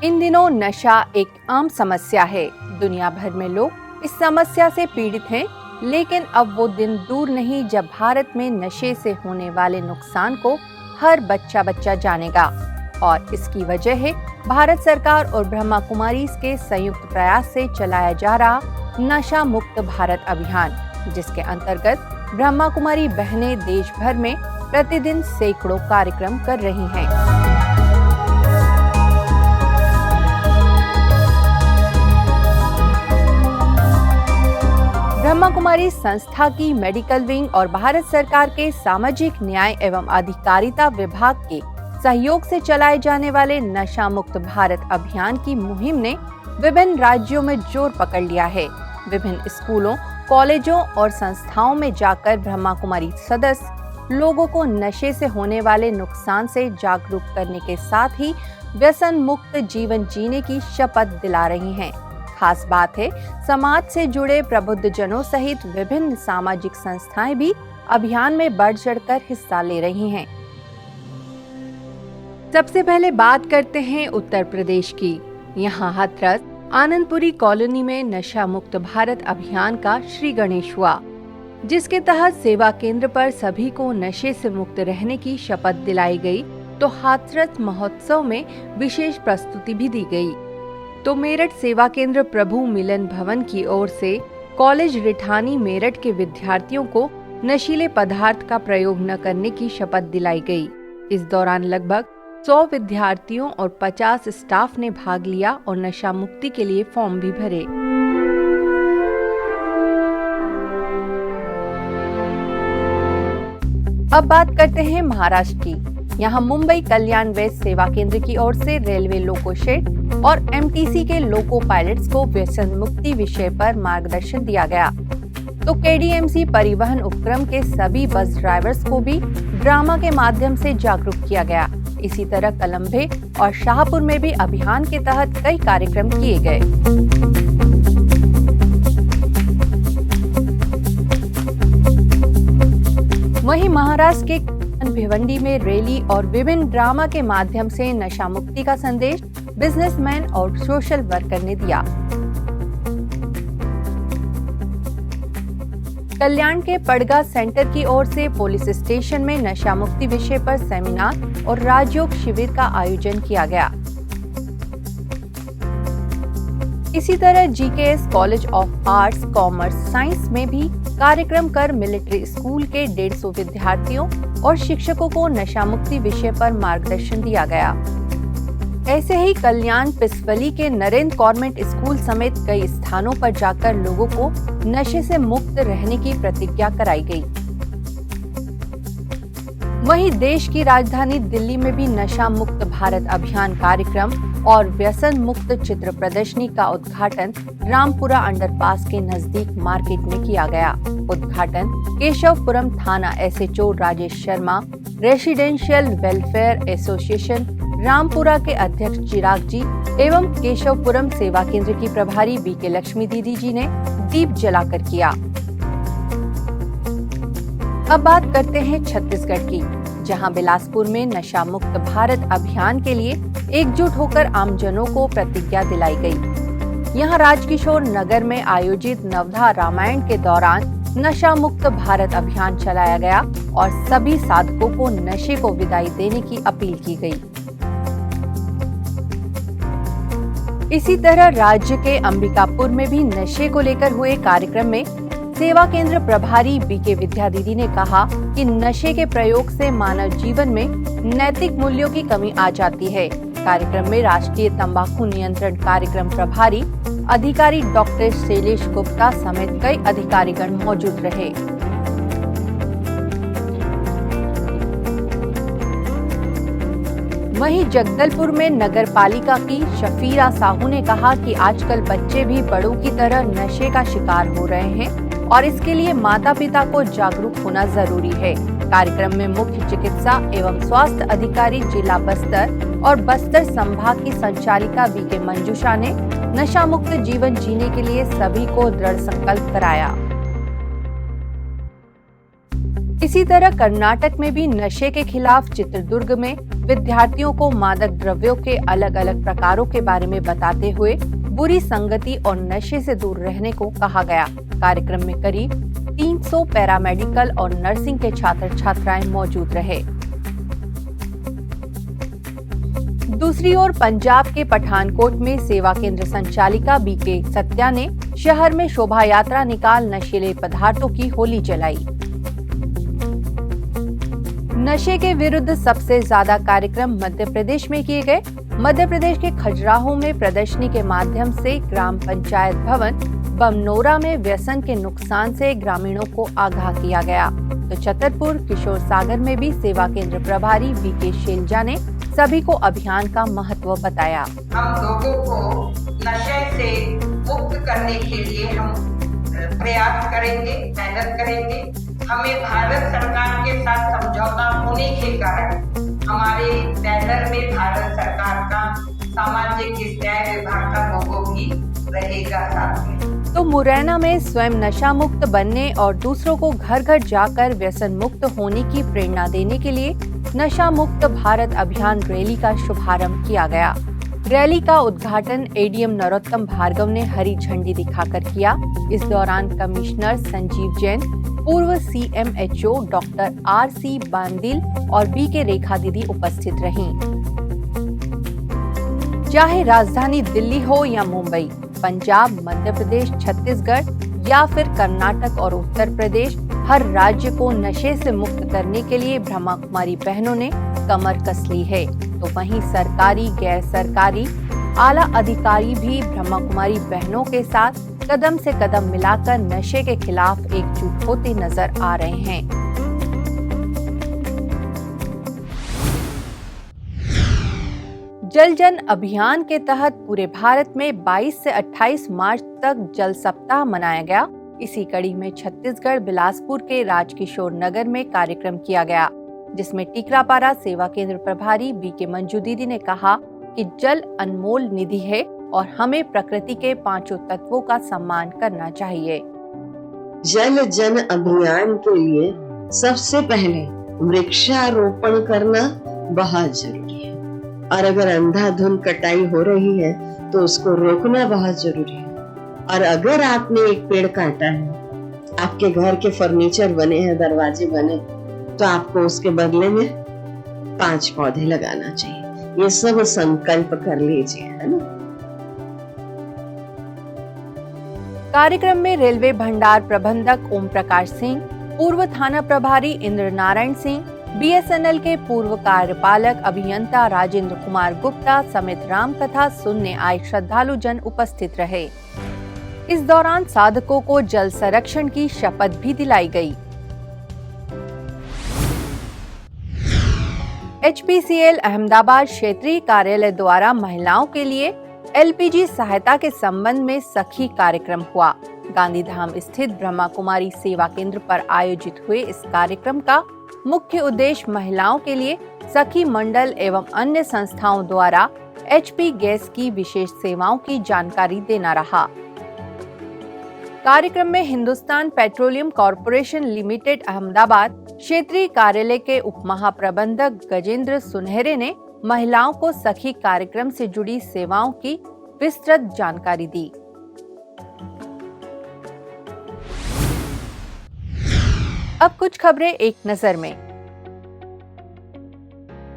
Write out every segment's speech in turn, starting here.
इन दिनों नशा एक आम समस्या है। दुनिया भर में लोग इस समस्या से पीड़ित हैं, लेकिन अब वो दिन दूर नहीं जब भारत में नशे से होने वाले नुकसान को हर बच्चा जानेगा। और इसकी वजह है भारत सरकार और ब्रह्मा कुमारीज के संयुक्त प्रयास से चलाया जा रहा नशा मुक्त भारत अभियान, जिसके अंतर्गत ब्रह्मा कुमारी बहनें देश भर में प्रतिदिन सैकड़ों कार्यक्रम कर रही हैं। ब्रह्मा कुमारी संस्था की मेडिकल विंग और भारत सरकार के सामाजिक न्याय एवं अधिकारिता विभाग के सहयोग से चलाए जाने वाले नशा मुक्त भारत अभियान की मुहिम ने विभिन्न राज्यों में जोर पकड़ लिया है। विभिन्न स्कूलों, कॉलेजों और संस्थाओं में जाकर ब्रह्मा कुमारी सदस्य लोगों को नशे से होने वाले नुकसान से जागरूक करने के साथ ही व्यसन मुक्त जीवन जीने की शपथ दिला रही हैं। खास बात है, समाज से जुड़े प्रबुद्ध जनों सहित विभिन्न सामाजिक संस्थाएं भी अभियान में बढ़ चढ़कर हिस्सा ले रही हैं। सबसे पहले बात करते हैं उत्तर प्रदेश की। यहाँ हाथरस आनंदपुरी कॉलोनी में नशा मुक्त भारत अभियान का श्री गणेश हुआ, जिसके तहत सेवा केंद्र पर सभी को नशे से मुक्त रहने की शपथ दिलाई गई। तो हाथरस महोत्सव में विशेष प्रस्तुति भी दी गई। तो मेरठ सेवा केंद्र प्रभु मिलन भवन की ओर से कॉलेज रिठानी मेरठ के विद्यार्थियों को नशीले पदार्थ का प्रयोग न करने की शपथ दिलाई गई। इस दौरान लगभग 100 विद्यार्थियों और 50 स्टाफ ने भाग लिया और नशा मुक्ति के लिए फॉर्म भी भरे। अब बात करते हैं महाराष्ट्र की। यहाँ मुंबई कल्याण वेस्ट सेवा केंद्र की ओर से रेलवे लोको शेड और एमटीसी के लोको पायलट्स को व्यसन मुक्ति विषय पर मार्गदर्शन दिया गया। तो केडीएमसी परिवहन उपक्रम के सभी बस ड्राइवर्स को भी ड्रामा के माध्यम से जागरूक किया गया। इसी तरह कलंभे और शाहपुर में भी अभियान के तहत कई कार्यक्रम किए गए। वहीं महाराष्ट्र के भिवंडी में रैली और विभिन्न ड्रामा के माध्यम से नशा मुक्ति का संदेश बिजनेसमैन और सोशल वर्कर ने दिया। कल्याण के पड़गा सेंटर की ओर से पुलिस स्टेशन में नशा मुक्ति विषय पर सेमिनार और राजयोग शिविर का आयोजन किया गया। इसी तरह GKS college of arts, commerce, science में भी कार्यक्रम कर मिलिट्री स्कूल के 150 विद्यार्थियों और शिक्षकों को नशा मुक्ति विषय पर मार्गदर्शन दिया गया। ऐसे ही कल्याण पिसवली के नरेंद्र कॉन्वेंट स्कूल समेत कई स्थानों पर जाकर लोगों को नशे से मुक्त रहने की प्रतिज्ञा कराई गई। वहीं देश की राजधानी दिल्ली में भी नशा मुक्त भारत अभियान कार्यक्रम और व्यसन मुक्त चित्र प्रदर्शनी का उद्घाटन रामपुरा अंडरपास के नजदीक मार्केट में किया गया। उद्घाटन केशवपुरम थाना SHO Rajesh Sharma, residential welfare association Rampura के अध्यक्ष चिराग जी एवं केशवपुरम सेवा केंद्र की प्रभारी बीके लक्ष्मी दीदी जी ने दीप जलाकर किया। अब बात करते हैं छत्तीसगढ़ की, जहां बिलासपुर में नशा मुक्त भारत अभियान के लिए एकजुट होकर आमजनों को प्रतिज्ञा दिलाई गई। यहां राजकिशोर नगर में आयोजित नवधा रामायण के दौरान नशा मुक्त भारत अभियान चलाया गया और सभी साधकों को नशे को विदाई देने की अपील की गई। इसी तरह राज्य के अंबिकापुर में भी नशे को लेकर हुए कार्यक्रम में सेवा केंद्र प्रभारी बीके विद्या दीदी ने कहा कि नशे के प्रयोग से मानव जीवन में नैतिक मूल्यों की कमी आ जाती है। कार्यक्रम में राष्ट्रीय तंबाकू नियंत्रण कार्यक्रम प्रभारी अधिकारी डॉक्टर शैलेश गुप्ता समेत कई अधिकारीगण मौजूद रहे। वहीं जगदलपुर में नगर पालिका की शफीरा साहू ने कहा कि आजकल बच्चे भी बड़ों की तरह नशे का शिकार हो रहे हैं और इसके लिए माता पिता को जागरूक होना जरूरी है। कार्यक्रम में मुख्य चिकित्सा एवं स्वास्थ्य अधिकारी जिला बस्तर और बस्तर संभाग की संचालिका बीके मंजूषा ने नशा मुक्त जीवन जीने के लिए सभी को दृढ़ संकल्प कराया। इसी तरह कर्नाटक में भी नशे के खिलाफ चित्रदुर्ग में विद्यार्थियों को मादक द्रव्यों के अलग अलग प्रकारों के बारे में बताते हुए बुरी संगति और नशे से दूर रहने को कहा गया। कार्यक्रम में करीब 300 पैरामेडिकल और नर्सिंग के छात्र छात्राएं मौजूद रहे। दूसरी ओर पंजाब के पठानकोट में सेवा केंद्र संचालिका बीके सत्या ने शहर में शोभा यात्रा निकाल नशीले पदार्थों की होली जलाई। नशे के विरुद्ध सबसे ज्यादा कार्यक्रम मध्य प्रदेश में किए गए। मध्य प्रदेश के खजुराहो में प्रदर्शनी के माध्यम से ग्राम पंचायत भवन बमनोरा में व्यसन के नुकसान से ग्रामीणों को आगाह किया गया। तो छतरपुर किशोर सागर में भी सेवा केंद्र प्रभारी बीके शैलजा ने सभी को अभियान का महत्व बताया। हम लोगों को नशे से मुक्त करने के लिए हम प्रयास करेंगे, मेहनत करेंगे। हमें भारत सरकार के साथ समझौता होने के कारण हमारे बैनर में भारत सरकार का सामाजिक न्याय विभाग का लोगो भी रहेगा साथ में। तो मुरैना में स्वयं नशा मुक्त बनने और दूसरों को घर घर जाकर व्यसन मुक्त होने की प्रेरणा देने के लिए नशा मुक्त भारत अभियान रैली का शुभारंभ किया गया। रैली का उद्घाटन एडीएम नरोत्तम भार्गव ने हरी झंडी दिखाकर किया। इस दौरान कमिश्नर संजीव जैन, पूर्व सीएमएचओ डॉक्टर आरसी बांदिल और बीके रेखा दीदी उपस्थित रहीं। चाहे राजधानी दिल्ली हो या मुंबई, पंजाब, मध्य प्रदेश, छत्तीसगढ़ या फिर कर्नाटक और उत्तर प्रदेश, हर राज्य को नशे से मुक्त करने के लिए ब्रह्मा कुमारी बहनों ने कमर कस ली है। तो वहीं सरकारी, गैर सरकारी, आला अधिकारी भी ब्रह्मा कुमारी बहनों के साथ कदम से कदम मिलाकर नशे के खिलाफ एकजुट होते नजर आ रहे हैं। जल जन अभियान के तहत पूरे भारत में 22 से 28 मार्च तक जल सप्ताह मनाया गया। इसी कड़ी में छत्तीसगढ़ बिलासपुर के राजकिशोर नगर में कार्यक्रम किया गया, जिसमें टीकरापारा सेवा केंद्र प्रभारी बीके मंजू दीदी ने कहा कि जल अनमोल निधि है और हमें प्रकृति के पांचों तत्वों का सम्मान करना चाहिए। जल जन अभियान के लिए सबसे पहले वृक्षारोपण करना बहुत जरूरी है, और अगर अंधाधुंध कटाई हो रही है तो उसको रोकना बहुत जरूरी है। और अगर आपने एक पेड़ काटा है, आपके घर के फर्नीचर बने हैं, दरवाजे बने, तो आपको उसके बदले में 5 पौधे लगाना चाहिए। ये सब संकल्प कर लीजिए, है ना। कार्यक्रम में रेलवे भंडार प्रबंधक ओम प्रकाश सिंह, पूर्व थाना प्रभारी इंद्र नारायण सिंह, बीएसएनएल के पूर्व कार्यपालक अभियंता राजेंद्र कुमार गुप्ता समेत राम कथा सुनने आए श्रद्धालु जन उपस्थित रहे। इस दौरान साधकों को जल संरक्षण की शपथ भी दिलाई गई। एचपीसीएल अहमदाबाद क्षेत्रीय कार्यालय द्वारा महिलाओं के लिए एलपीजी सहायता के संबंध में सखी कार्यक्रम हुआ। गांधीधाम स्थित ब्रह्मा कुमारी सेवा केंद्र पर आयोजित हुए इस कार्यक्रम का मुख्य उद्देश्य महिलाओं के लिए सखी मंडल एवं अन्य संस्थाओं द्वारा एचपी गैस की विशेष सेवाओं की जानकारी देना रहा। कार्यक्रम में Hindustan petroleum corporation limited Ahmedabad क्षेत्रीय कार्यालय के उप महाप्रबंधक गजेंद्र सुनहरे ने महिलाओं को सखी कार्यक्रम से जुड़ी सेवाओं की विस्तृत जानकारी दी। अब कुछ खबरें एक नजर में।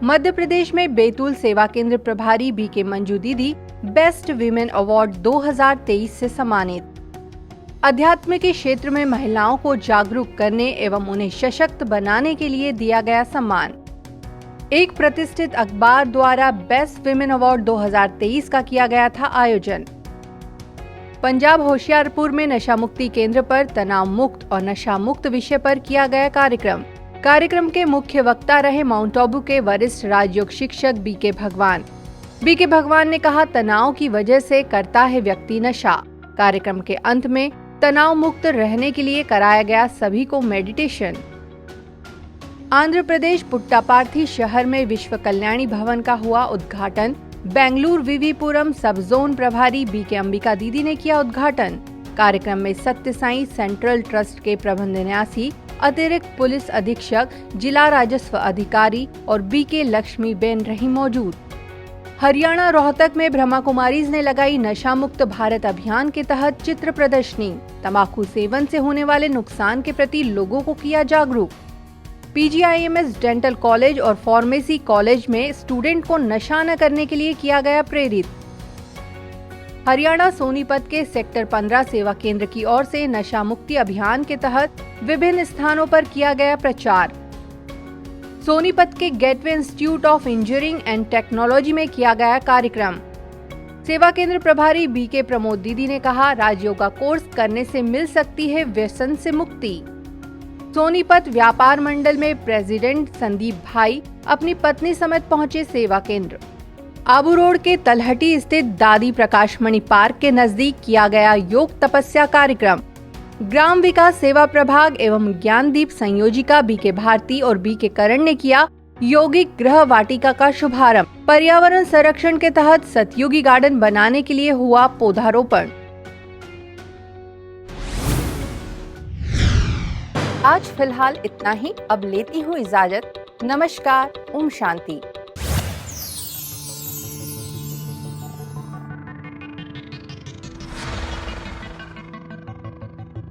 मध्य प्रदेश में बैतूल सेवा केंद्र प्रभारी बीके मंजू दीदी बेस्ट वीमेन अवार्ड 2023 से सम्मानित। अध्यात्म के क्षेत्र में महिलाओं को जागरूक करने एवं उन्हें सशक्त बनाने के लिए दिया गया सम्मान। एक प्रतिष्ठित अखबार द्वारा बेस्ट वीमेन अवार्ड 2023 का किया गया था आयोजन। पंजाब होशियारपुर में नशा मुक्ति केंद्र पर तनाव मुक्त और नशा मुक्त विषय पर किया गया कार्यक्रम के मुख्य वक्ता रहे माउंट आबू के वरिष्ठ राजयोग शिक्षक बीके भगवान। बीके भगवान ने कहा, तनाव की वजह से करता है व्यक्ति नशा। कार्यक्रम के अंत में तनाव मुक्त रहने के लिए कराया गया सभी को मेडिटेशन। आंध्र प्रदेश पुट्टापार्थी शहर में विश्व कल्याणी भवन का हुआ उद्घाटन। बेंगलुरु विवीपुरम सब जोन प्रभारी बीके अंबिका दीदी ने किया उद्घाटन। कार्यक्रम में सत्य साई सेंट्रल ट्रस्ट के प्रबंध न्यासी अतिरिक्त पुलिस अधीक्षक, जिला राजस्व अधिकारी और बीके लक्ष्मीबेन रही मौजूद। हरियाणा रोहतक में ब्रह्मा कुमारीज ने लगाई नशा मुक्त भारत अभियान के तहत चित्र प्रदर्शनी। तंबाकू सेवन से होने वाले नुकसान के प्रति लोगों को किया जागरूक। PGIMS डेंटल कॉलेज और फार्मेसी कॉलेज में स्टूडेंट को नशा न करने के लिए किया गया प्रेरित। हरियाणा सोनीपत के सेक्टर 15 सेवा केंद्र की ओर से नशा मुक्ति अभियान के तहत विभिन्न स्थानों पर किया गया प्रचार। सोनीपत के gateway institute of engineering and technology में किया गया कार्यक्रम। सेवा केंद्र प्रभारी बीके प्रमोद दीदी ने कहा, राजयोगा कोर्स करने से मिल सकती है व्यसन से मुक्ति। सोनीपत व्यापार मंडल में प्रेसिडेंट संदीप भाई अपनी पत्नी समेत पहुंचे सेवा केंद्र। आबू रोड के तलहटी स्थित दादी प्रकाशमणि पार्क के नजदीक किया गया योग तपस्या कार्यक्रम। ग्राम विकास सेवा प्रभाग एवं ज्ञानदीप संयोजिका बीके भारती और बीके करण ने किया यौगिक गृह वाटिका का शुभारंभ। पर्यावरण संरक्षण के तहत सतयुगी गार्डन बनाने के लिए हुआ पौधारोपण। आज फिलहाल इतना ही। अब लेती हूँ इजाजत। नमस्कार। ओम शांति।